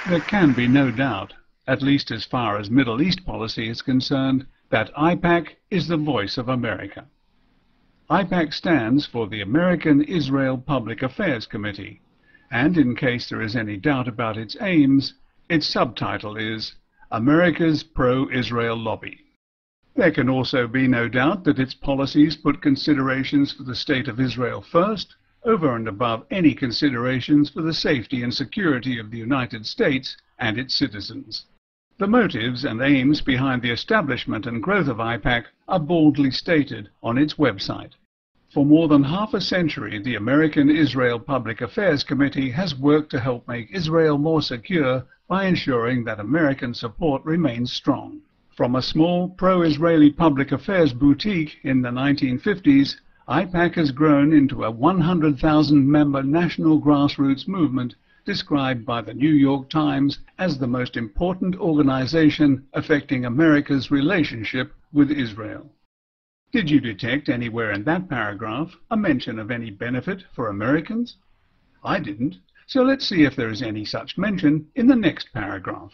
There can be no doubt, at least as far as Middle East policy is concerned, that AIPAC is the voice of America. AIPAC stands for the American Israel Public Affairs Committee, and in case there is any doubt about its aims, its subtitle is America's Pro-Israel Lobby. There can also be no doubt that its policies put considerations for the State of Israel first, over and above any considerations for the safety and security of the United States and its citizens. The motives and aims behind the establishment and growth of AIPAC are boldly stated on its website. For more than half a century, the American Israel Public Affairs Committee has worked to help make Israel more secure by ensuring that American support remains strong. From a small pro-Israeli public affairs boutique in the 1950s, AIPAC has grown into a 100,000-member national grassroots movement described by the New York Times as the most important organization affecting America's relationship with Israel. Did you detect anywhere in that paragraph a mention of any benefit for Americans? I didn't, so let's see if there is any such mention in the next paragraph.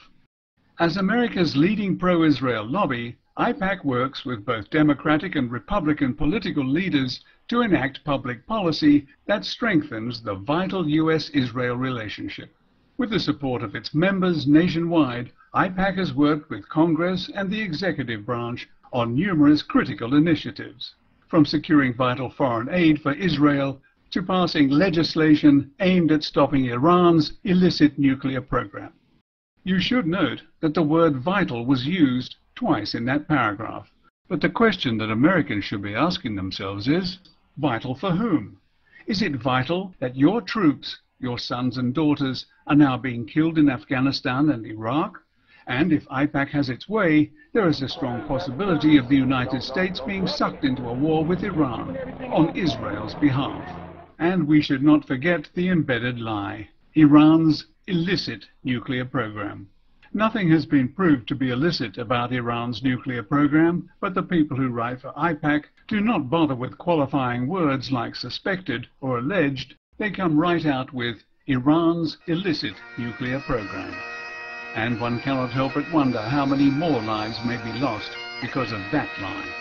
As America's leading pro-Israel lobby, AIPAC works with both Democratic and Republican political leaders to enact public policy that strengthens the vital U.S.-Israel relationship. With the support of its members nationwide, AIPAC has worked with Congress and the executive branch on numerous critical initiatives, from securing vital foreign aid for Israel to passing legislation aimed at stopping Iran's illicit nuclear program. You should note that the word vital was used twice in that paragraph, but the question that Americans should be asking themselves is, vital for whom? Is it vital that your troops, your sons and daughters, are now being killed in Afghanistan and Iraq? And if AIPAC has its way, there is a strong possibility of the United States being sucked into a war with Iran on Israel's behalf. And we should not forget the embedded lie, Iran's illicit nuclear program. Nothing has been proved to be illicit about Iran's nuclear program, but the people who write for AIPAC do not bother with qualifying words like suspected or alleged. They come right out with Iran's illicit nuclear program. And one cannot help but wonder how many more lives may be lost because of that lie.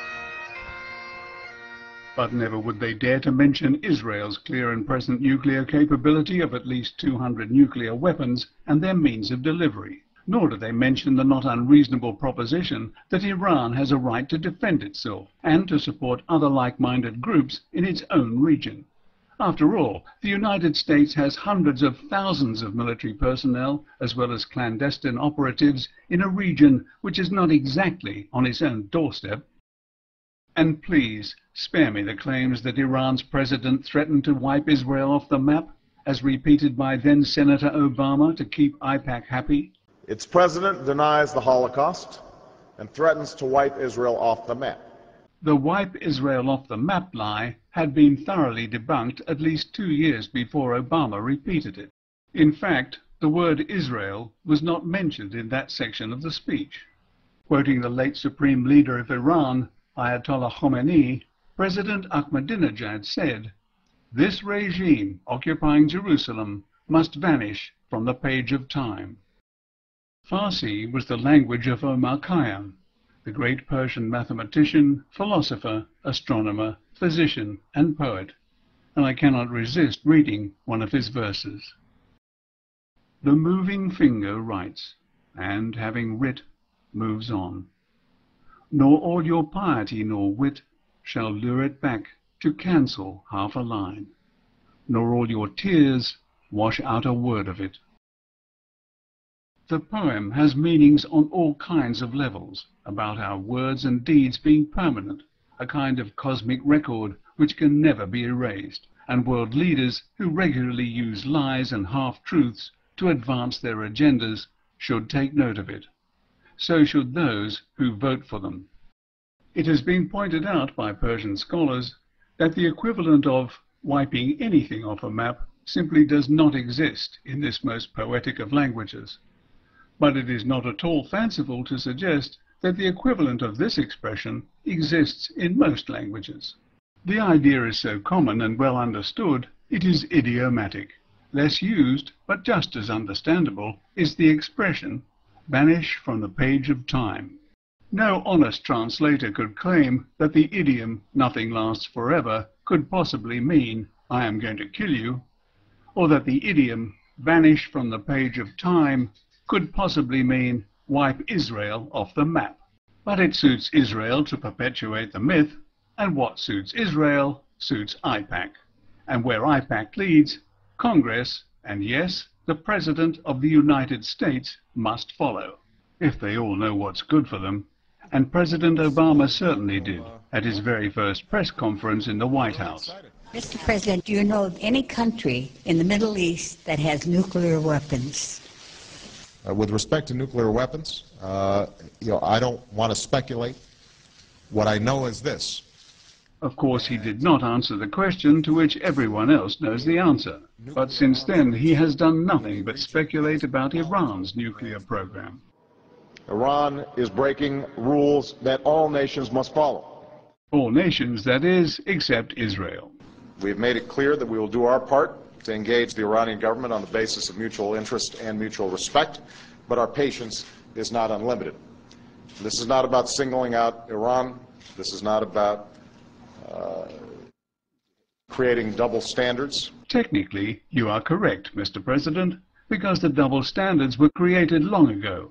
But never would they dare to mention Israel's clear and present nuclear capability of at least 200 nuclear weapons and their means of delivery. Nor do they mention the not unreasonable proposition that Iran has a right to defend itself and to support other like-minded groups in its own region. After all, the United States has hundreds of thousands of military personnel as well as clandestine operatives in a region which is not exactly on its own doorstep. And please, spare me the claims that Iran's president threatened to wipe Israel off the map, as repeated by then-Senator Obama to keep AIPAC happy. Its president denies the Holocaust and threatens to wipe Israel off the map. The wipe Israel off the map lie had been thoroughly debunked at least 2 years before Obama repeated it. In fact, the word Israel was not mentioned in that section of the speech. Quoting the late Supreme Leader of Iran, Ayatollah Khomeini, President Ahmadinejad said, "This regime occupying Jerusalem must vanish from the page of time." Farsi was the language of Omar Khayyam, the great Persian mathematician, philosopher, astronomer, physician, and poet, and I cannot resist reading one of his verses. The moving finger writes, and having writ, moves on. Nor all your piety nor wit shall lure it back to cancel half a line, nor all your tears wash out a word of it. The poem has meanings on all kinds of levels, about our words and deeds being permanent, a kind of cosmic record which can never be erased, and world leaders who regularly use lies and half-truths to advance their agendas should take note of it. So should those who vote for them. It has been pointed out by Persian scholars that the equivalent of wiping anything off a map simply does not exist in this most poetic of languages. But it is not at all fanciful to suggest that the equivalent of this expression exists in most languages. The idea is so common and well understood, it is idiomatic. Less used, but just as understandable, is the expression, vanish from the page of time. No honest translator could claim that the idiom, nothing lasts forever, could possibly mean, I am going to kill you, or that the idiom, vanish from the page of time, could possibly mean, wipe Israel off the map. But it suits Israel to perpetuate the myth, and what suits Israel suits AIPAC. And where AIPAC leads, Congress, and yes, the President of the United States must follow, if they all know what's good for them. And President Obama certainly did, at his very first press conference in the White House. Mr. President, do you know of any country in the Middle East that has nuclear weapons? With respect to nuclear weapons, I don't want to speculate. What I know is this. Of course, he did not answer the question to which everyone else knows the answer. But since then, he has done nothing but speculate about Iran's nuclear program. Iran is breaking rules that all nations must follow. All nations, that is, except Israel. We have made it clear that we will do our part to engage the Iranian government on the basis of mutual interest and mutual respect, but our patience is not unlimited. This is not about singling out Iran. This is not about creating double standards. Technically, you are correct, Mr. President, because the double standards were created long ago.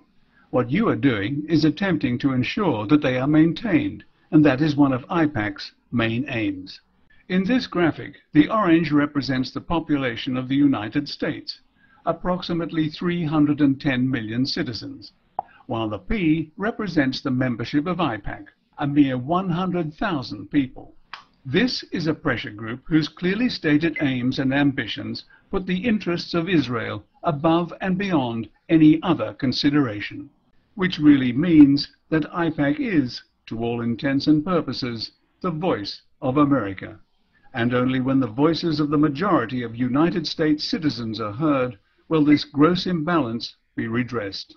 What you are doing is attempting to ensure that they are maintained, and that is one of AIPAC's main aims. In this graphic, the orange represents the population of the United States, approximately 310 million citizens, while the P represents the membership of AIPAC, a mere 100,000 people. This is a pressure group whose clearly stated aims and ambitions put the interests of Israel above and beyond any other consideration, which really means that AIPAC is, to all intents and purposes, the voice of America. And only when the voices of the majority of United States citizens are heard will this gross imbalance be redressed.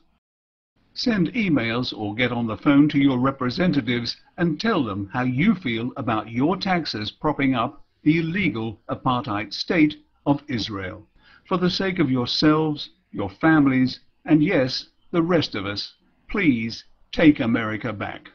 Send emails or get on the phone to your representatives and tell them how you feel about your taxes propping up the illegal apartheid state of Israel. For the sake of yourselves, your families, and yes, the rest of us, please take America back.